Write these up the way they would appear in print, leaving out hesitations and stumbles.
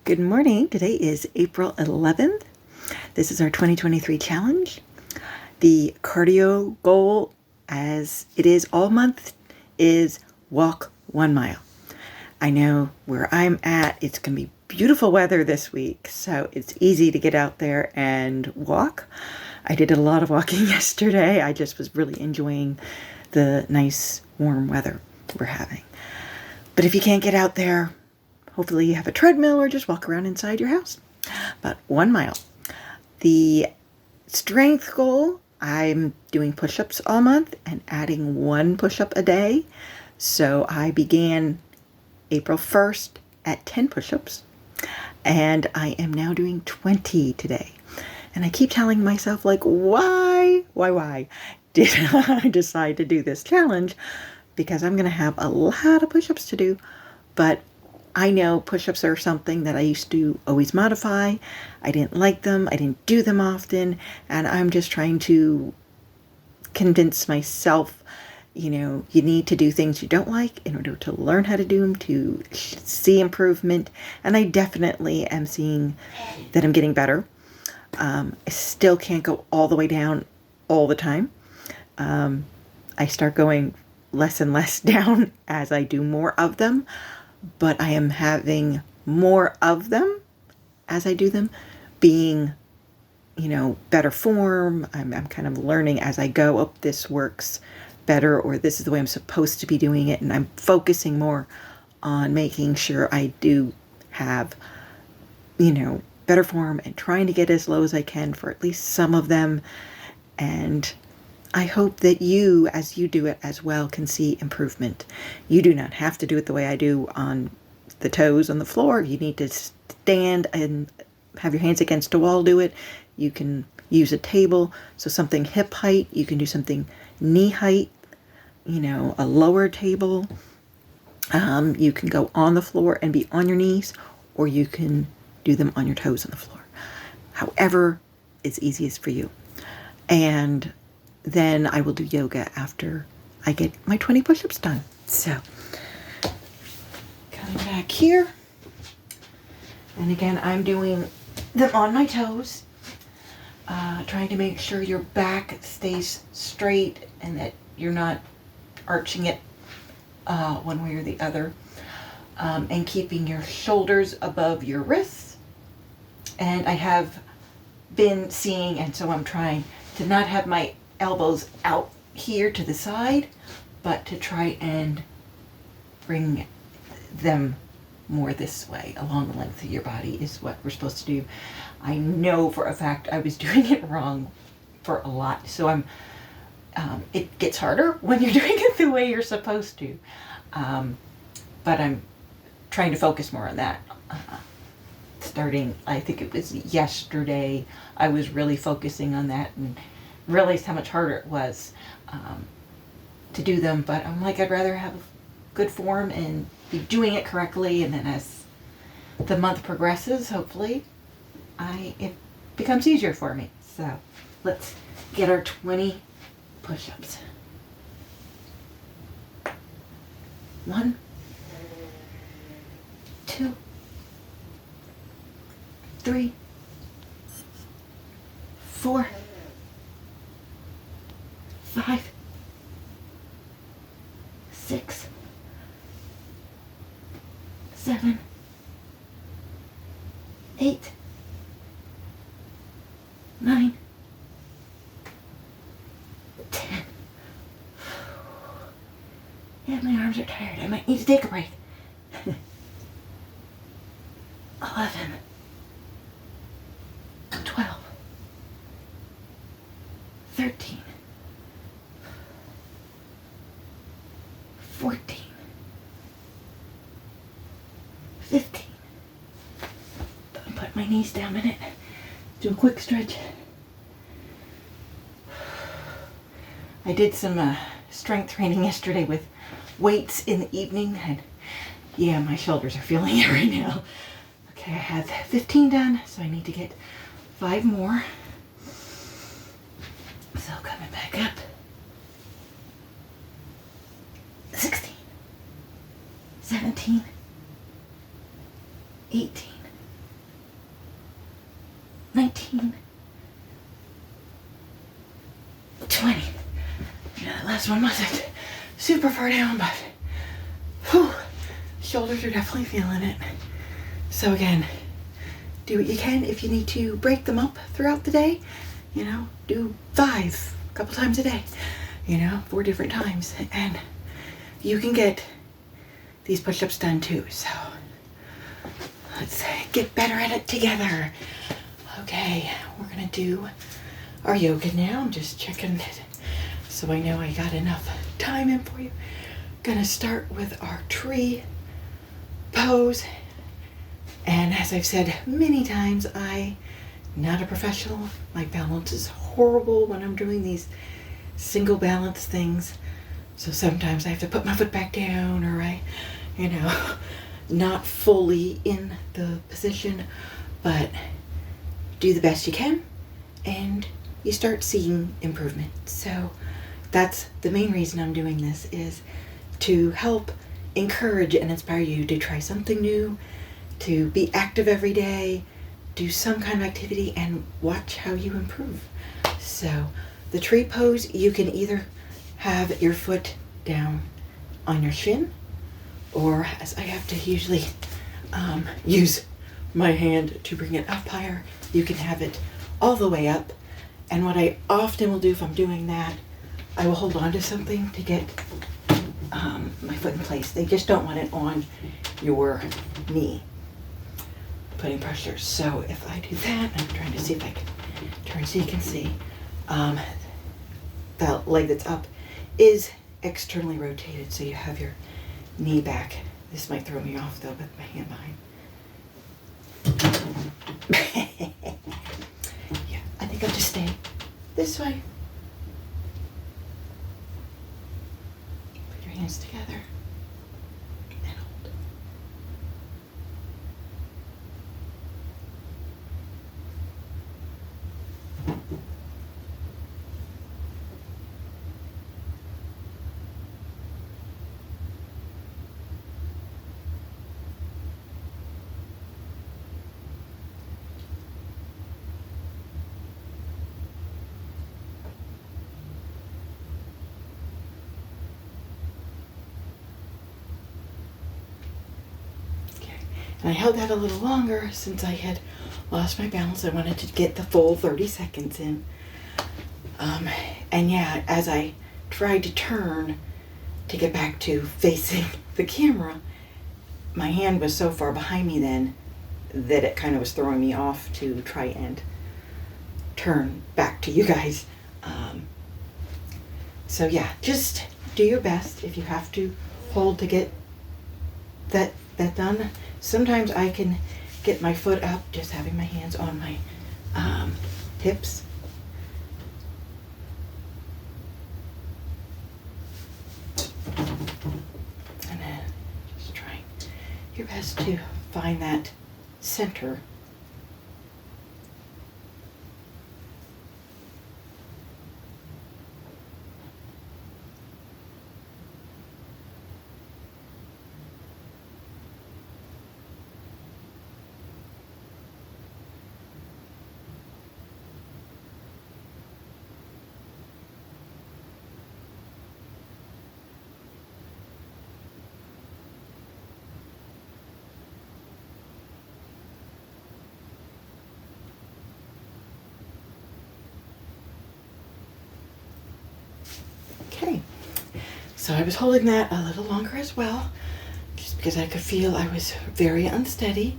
Good morning. Today is April 11th. This is our 2023 challenge. The cardio goal, as it is all month, is walk 1 mile. I know where I'm at, it's going to be beautiful weather this week, so it's easy to get out there and walk. I did a lot of walking yesterday. I just was really enjoying the nice warm weather we're having. But if you can't get out there, hopefully you have a treadmill or just walk around inside your house. But 1 mile. The strength goal, I'm doing push-ups all month and adding 1 push-up a day. So I began April 1st at 10 push-ups, and I am now doing 20 today. And I keep telling myself, like, why did I decide to do this challenge? Because I'm going to have a lot of push-ups to do, but I know push-ups are something that I used to always modify. I didn't like them. I didn't do them often. And I'm just trying to convince myself, you need to do things you don't like in order to learn how to do them, to see improvement. And I definitely am seeing that I'm getting better. I still can't go all the way down all the time. I start going less and less down as I do more of them. But I am having more of them as I do them, being, better form. I'm kind of learning as I go, oh, this works better, or this is the way I'm supposed to be doing it. And I'm focusing more on making sure I do have, better form and trying to get as low as I can for at least some of them. And I hope that you, as you do it as well, can see improvement. You do not have to do it the way I do on the toes on the floor. You need to stand and have your hands against a wall, do it. You can use a table, so something hip height. You can do something knee height, a lower table. You can go on the floor and be on your knees, or you can do them on your toes on the floor. However is easiest for you. And then I will do yoga after I get my 20 push-ups done. So, coming back here. And again, I'm doing them on my toes. Trying to make sure your back stays straight and that you're not arching it one way or the other. And keeping your shoulders above your wrists. And I have been seeing, and so I'm trying to not have my elbows out here to the side, but to try and bring them more this way along the length of your body is what we're supposed to do. I know for a fact I was doing it wrong for a lot, so it gets harder when you're doing it the way you're supposed to, but I'm trying to focus more on that. Starting, I think it was yesterday, I was really focusing on that and realized how much harder it was to do them. But I'm like, I'd rather have good form and be doing it correctly, and then as the month progresses, hopefully it becomes easier for me. So let's get our 20 push-ups. 1, 2, 3, 4, 5, 6, 7, 8, 9, 10. Yeah, my arms are tired. I might need to take a break. 11, 12, 13, 14, 15. Put my knees down a minute. Do a quick stretch. I did some strength training yesterday with weights in the evening, and yeah, my shoulders are feeling it right now. Okay, I have 15 done, so I need to get 5 more. So coming back up. 16, 17, 18, 19, 20. That last one wasn't super far down, but whew, shoulders are definitely feeling it. So again, do what you can. If you need to break them up throughout the day, do 5 a couple times a day, 4 different times, and you can get these push-ups done too. So let's get better at it together. Okay, we're gonna do our yoga now. I'm just checking it so I know I got enough time in for you. Gonna start with our tree pose. And as I've said many times, I'm not a professional. My balance is horrible when I'm doing these single balance things. So sometimes I have to put my foot back down, or not fully in the position, but do the best you can and you start seeing improvement. So that's the main reason I'm doing this, is to help encourage and inspire you to try something new, to be active every day, do some kind of activity, and watch how you improve. So the tree pose, you can either have your foot down on your shin, or as I have to usually use my hand to bring it up higher, you can have it all the way up. And what I often will do if I'm doing that, I will hold on to something to get my foot in place. They just don't want it on your knee, putting pressure. So if I do that, I'm trying to see if I can turn so you can see, the leg that's up is externally rotated, so you have your knee back. This might throw me off though with my hand behind. Yeah, I think I'll just stay this way. Put your hands together and hold. And I held that a little longer since I had lost my balance. I wanted to get the full 30 seconds in. And yeah, as I tried to turn to get back to facing the camera, my hand was so far behind me then that it kind of was throwing me off to try and turn back to you guys. So yeah, just do your best. If you have to hold to get that done. Sometimes I can get my foot up just having my hands on my hips. And then just trying your best to find that center. Okay, so I was holding that a little longer as well, just because I could feel I was very unsteady.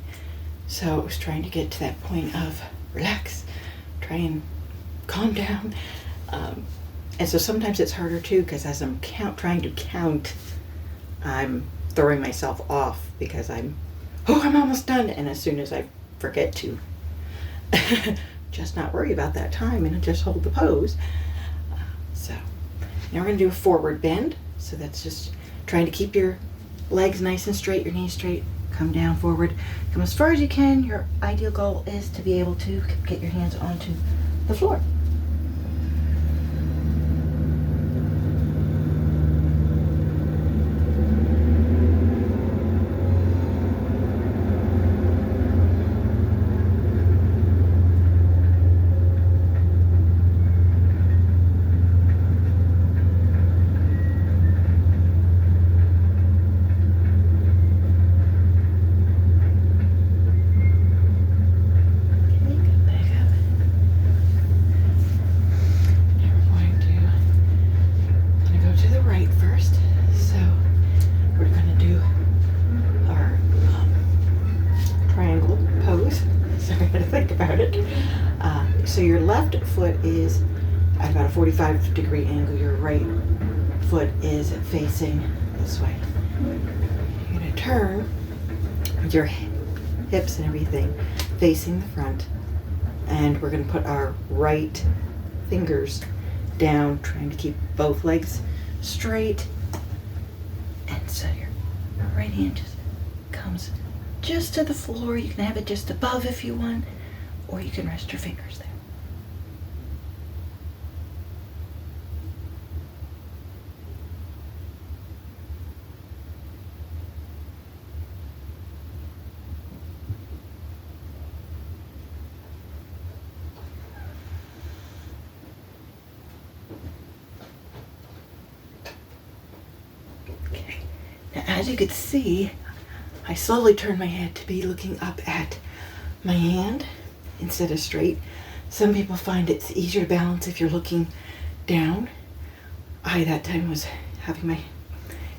So I was trying to get to that point of relax, try and calm down. And so sometimes it's harder too, because as I'm trying to count, I'm throwing myself off because I'm almost done. And as soon as I forget to just not worry about that time and just hold the pose. So now we're going to do a forward bend. So that's just trying to keep your legs nice and straight, your knees straight, come down forward, come as far as you can. Your ideal goal is to be able to get your hands onto the floor. about it. So your left foot is at about a 45-degree angle. Your right foot is facing this way. You're going to turn with your hips and everything facing the front, and we're going to put our right fingers down, trying to keep both legs straight. And so your right hand just comes just to the floor. You can have it just above if you want, or you can rest your fingers there. Okay. Now, as you can see, I slowly turn my head to be looking up at my hand instead of straight. Some people find it's easier to balance if you're looking down. I, that time, was having my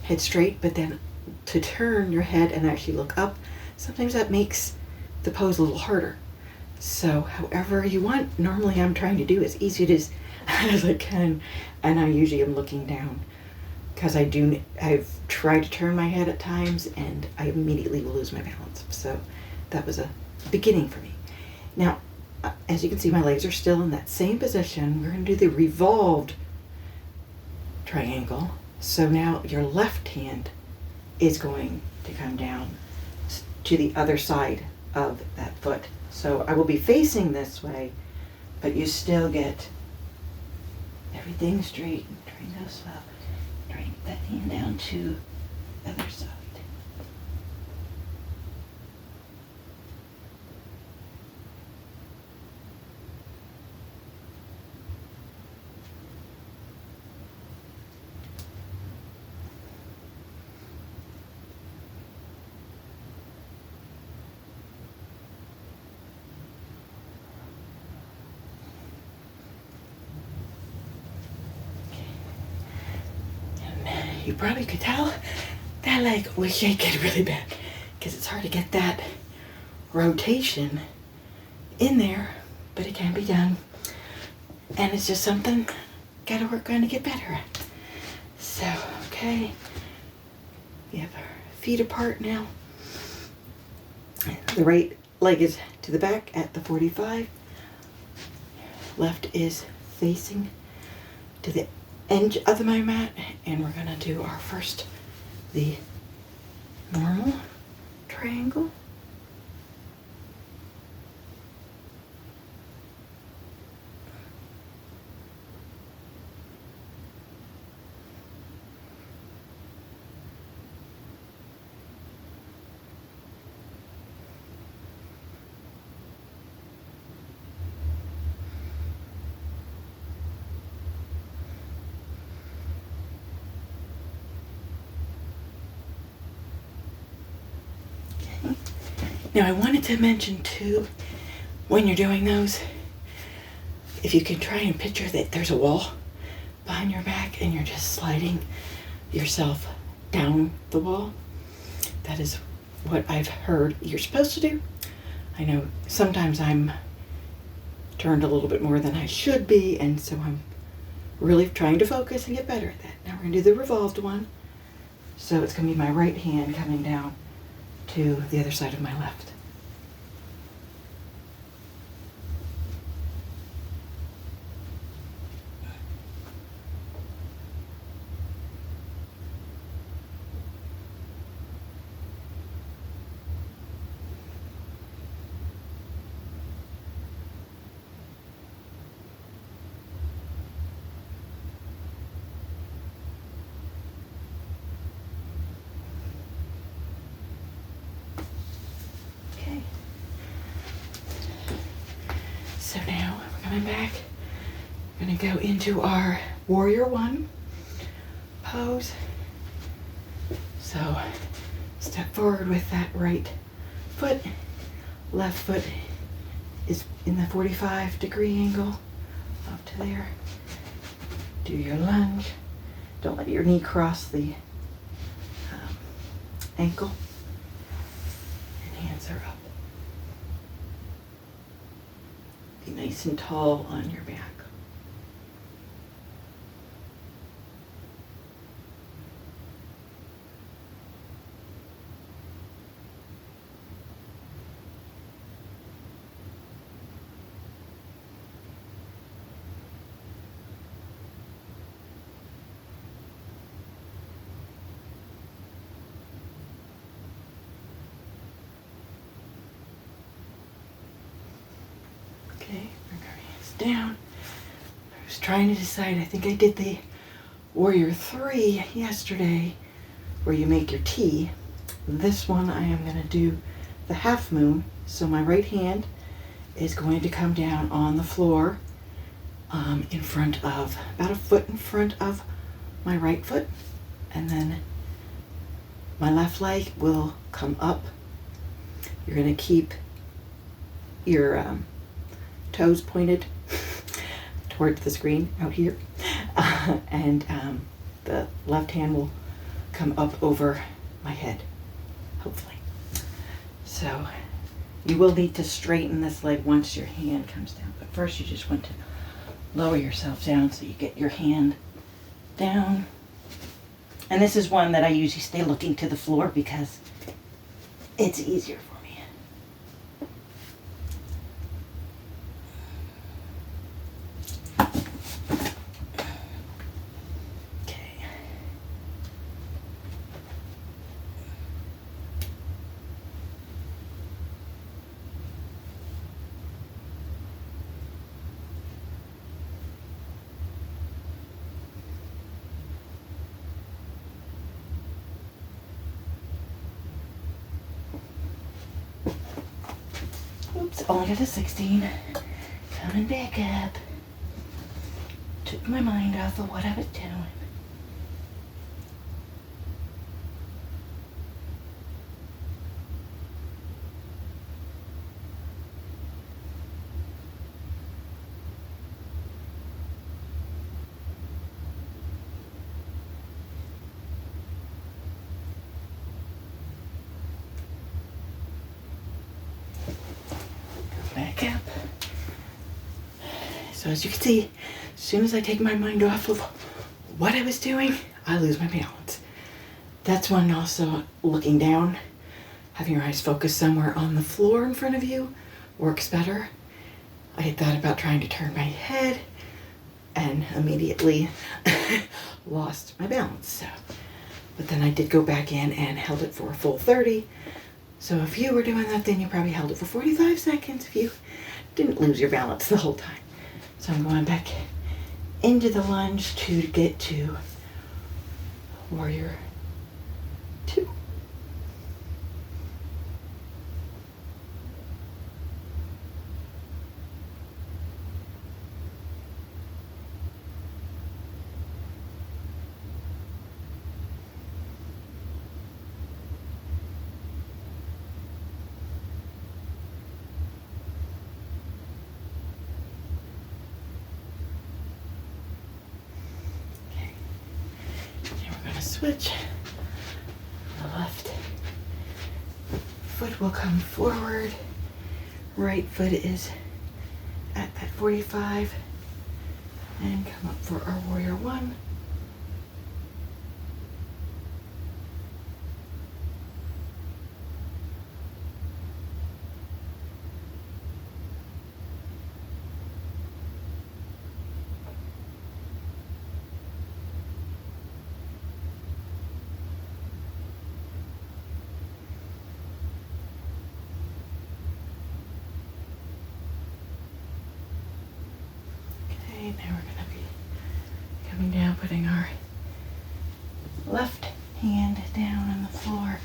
head straight, but then to turn your head and actually look up, sometimes that makes the pose a little harder. So however you want, normally I'm trying to do as easy as I can, and I usually am looking down, because I've tried to turn my head at times and I immediately will lose my balance. So that was a beginning for me. Now, as you can see, my legs are still in that same position. We're going to do the revolved triangle. So now your left hand is going to come down to the other side of that foot. So I will be facing this way, but you still get everything straight. Bring those up. Bring that hand down to the other side. You probably could tell that leg was shaking really bad, because it's hard to get that rotation in there, but it can be done. And it's just something gotta work on to get better at. So, okay. We have our feet apart now. The right leg is to the back at the 45. Left is facing to the edge of my mat, and we're gonna do our first, the normal triangle. Now I wanted to mention too, when you're doing those, if you can try and picture that there's a wall behind your back and you're just sliding yourself down the wall. That is what I've heard you're supposed to do. I know sometimes I'm turned a little bit more than I should be, and so I'm really trying to focus and get better at that. Now we're gonna do the revolved one. So it's gonna be my right hand coming down to the other side of my left. So now we're coming back. We're gonna go into our warrior one pose. So step forward with that right foot. Left foot is in the 45-degree angle up to there. Do your lunge. Don't let your knee cross the ankle. And hands are up. Be nice and tall on your back. Okay, bring our hands down. I was trying to decide, I think I did the Warrior 3 yesterday, where you make your T. This one I am going to do the half moon. So my right hand is going to come down on the floor in front of, about a foot in front of my right foot. And then my left leg will come up. You're going to keep your toes pointed towards the screen out here. And the left hand will come up over my head, hopefully. So you will need to straighten this leg once your hand comes down. But first you just want to lower yourself down so you get your hand down. And this is one that I usually stay looking to the floor because it's easier for me. Okay. Oops, only got a 16. Coming back up. Took my mind off of what I was doing. Back up. So as you can see, as soon as I take my mind off of what I was doing, I lose my balance. That's when also looking down, having your eyes focus somewhere on the floor in front of you works better. I had thought about trying to turn my head and immediately lost my balance. So, but then I did go back in and held it for a full 30. So if you were doing that, then you probably held it for 45 seconds if you didn't lose your balance the whole time. So I'm going back into the lunge to get to Warrior 2. Switch. The left foot will come forward. Right foot is at that 45. And come up for our Warrior 1. Okay, now we're going to be coming down, putting our left hand down on the floor.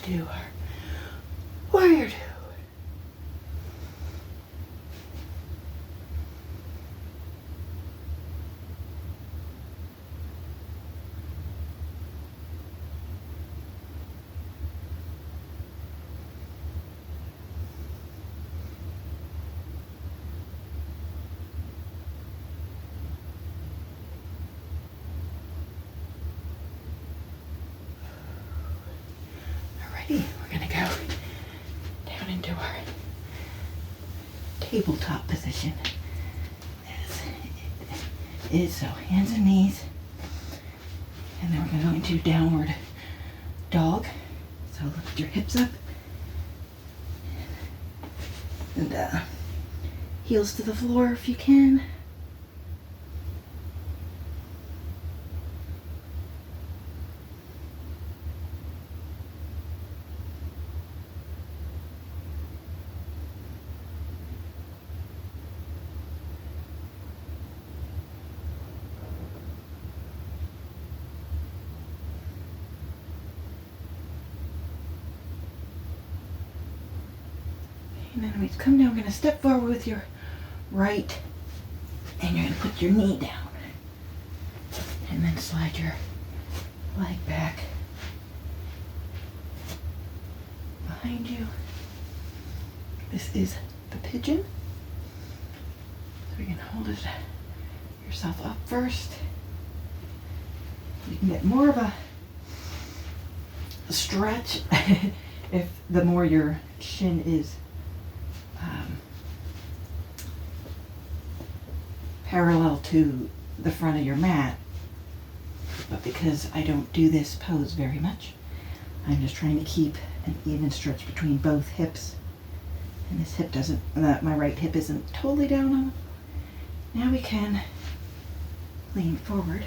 do our warrior two. Alrighty, we're gonna go down into our tabletop position. As it is, so hands and knees. And then we're gonna go into downward dog. So lift your hips up. And heels to the floor if you can. And then when you come down, we're going to step forward with your right, and you're going to put your knee down. And then slide your leg back behind you. This is the pigeon. So you're going to hold it yourself up first. You can get more of a stretch if the more your shin is parallel to the front of your mat. But because I don't do this pose very much, I'm just trying to keep an even stretch between both hips. And this hip doesn't, my right hip isn't totally down on. Now we can lean forward.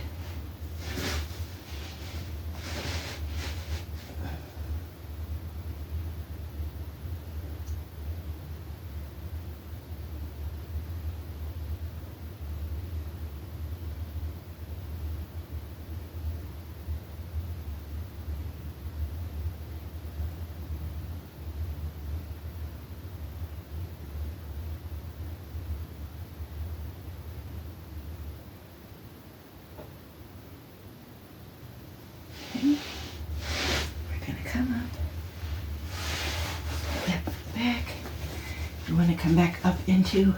We're going to come up, step back. You want to come back up into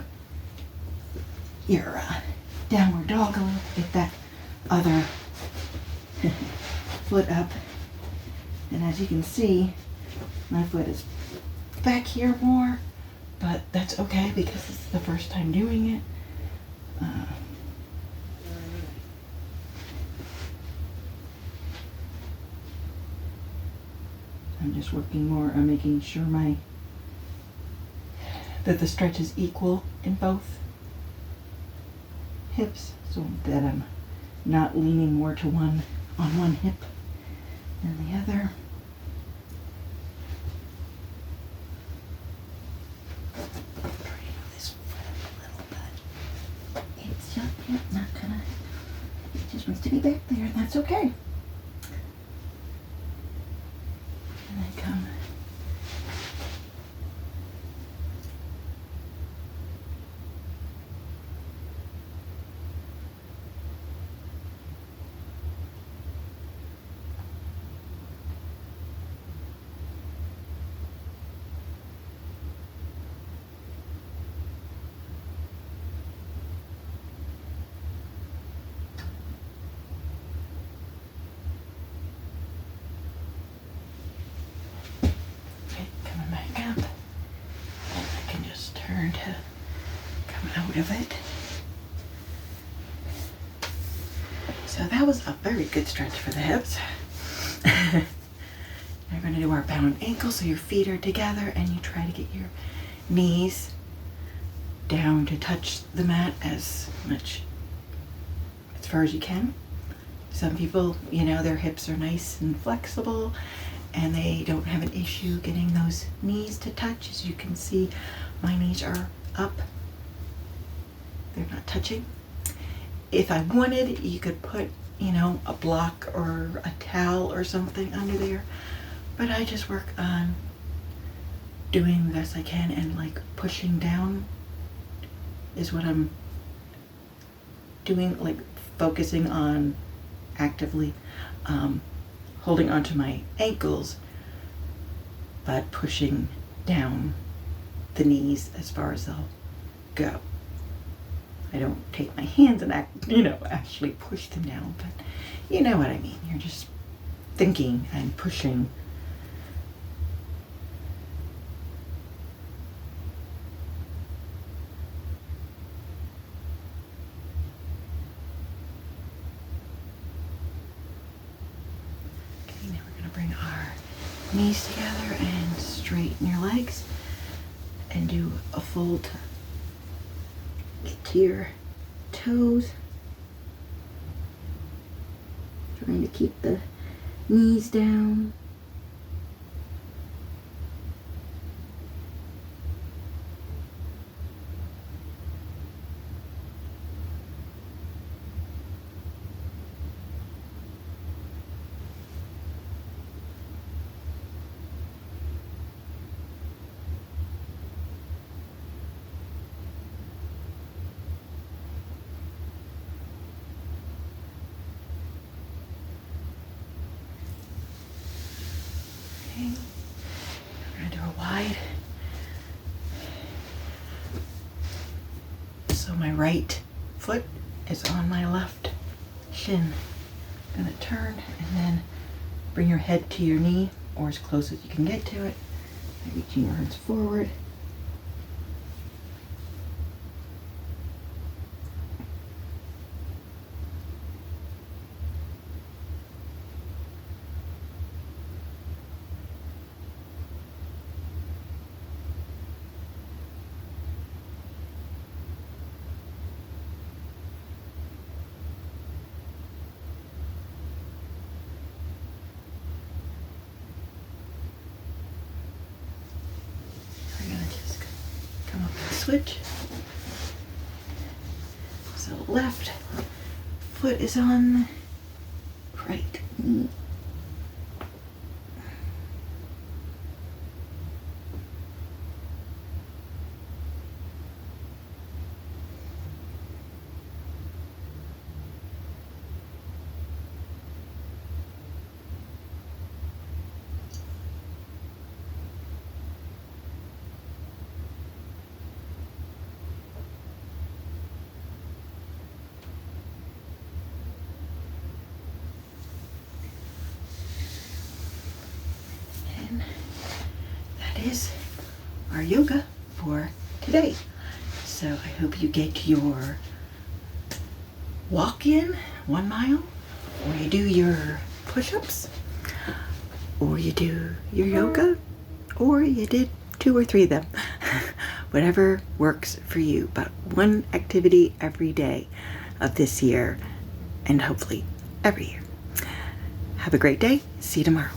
your downward dog a little, get that other foot up. And as you can see, my foot is back here more, but that's okay because it's the first time doing it. I'm just working more on making sure that the stretch is equal in both hips, so that I'm not leaning more to one hip than the other. This foot a little bit. It's just not gonna. It just wants to be back there, and that's okay. And then come. Coming back up, and I can just turn to come out of it. So that was a very good stretch for the hips. We're going to do our bound ankle, so your feet are together and you try to get your knees down to touch the mat as far as you can. Some people, their hips are nice and flexible and they don't have an issue getting those knees to touch. As you can see, my knees are up. They're not touching. If I wanted, you could put, a block or a towel or something under there. But I just work on doing the best I can, and like pushing down is what I'm doing, like focusing on actively holding onto my ankles, but pushing down the knees as far as they'll go. I don't take my hands and actually push them down, but you know what I mean. You're just thinking and pushing. Okay, now we're going to bring our knees together and straighten your legs and do a fold to your toes. Trying to keep the knees down. Okay, we're going to do a wide. So my right foot is on my left shin. I'm going to turn and then bring your head to your knee, or as close as you can get to it, reaching your hands forward. We're going to just come up and switch. So left foot is on right knee. And that is our yoga for today. So I hope you get your walk in 1 mile, or you do your push-ups, or you do your yoga, or you did 2 or 3 of them. Whatever works for you, but one activity every day of this year, and hopefully every year. Have a great day. See you tomorrow.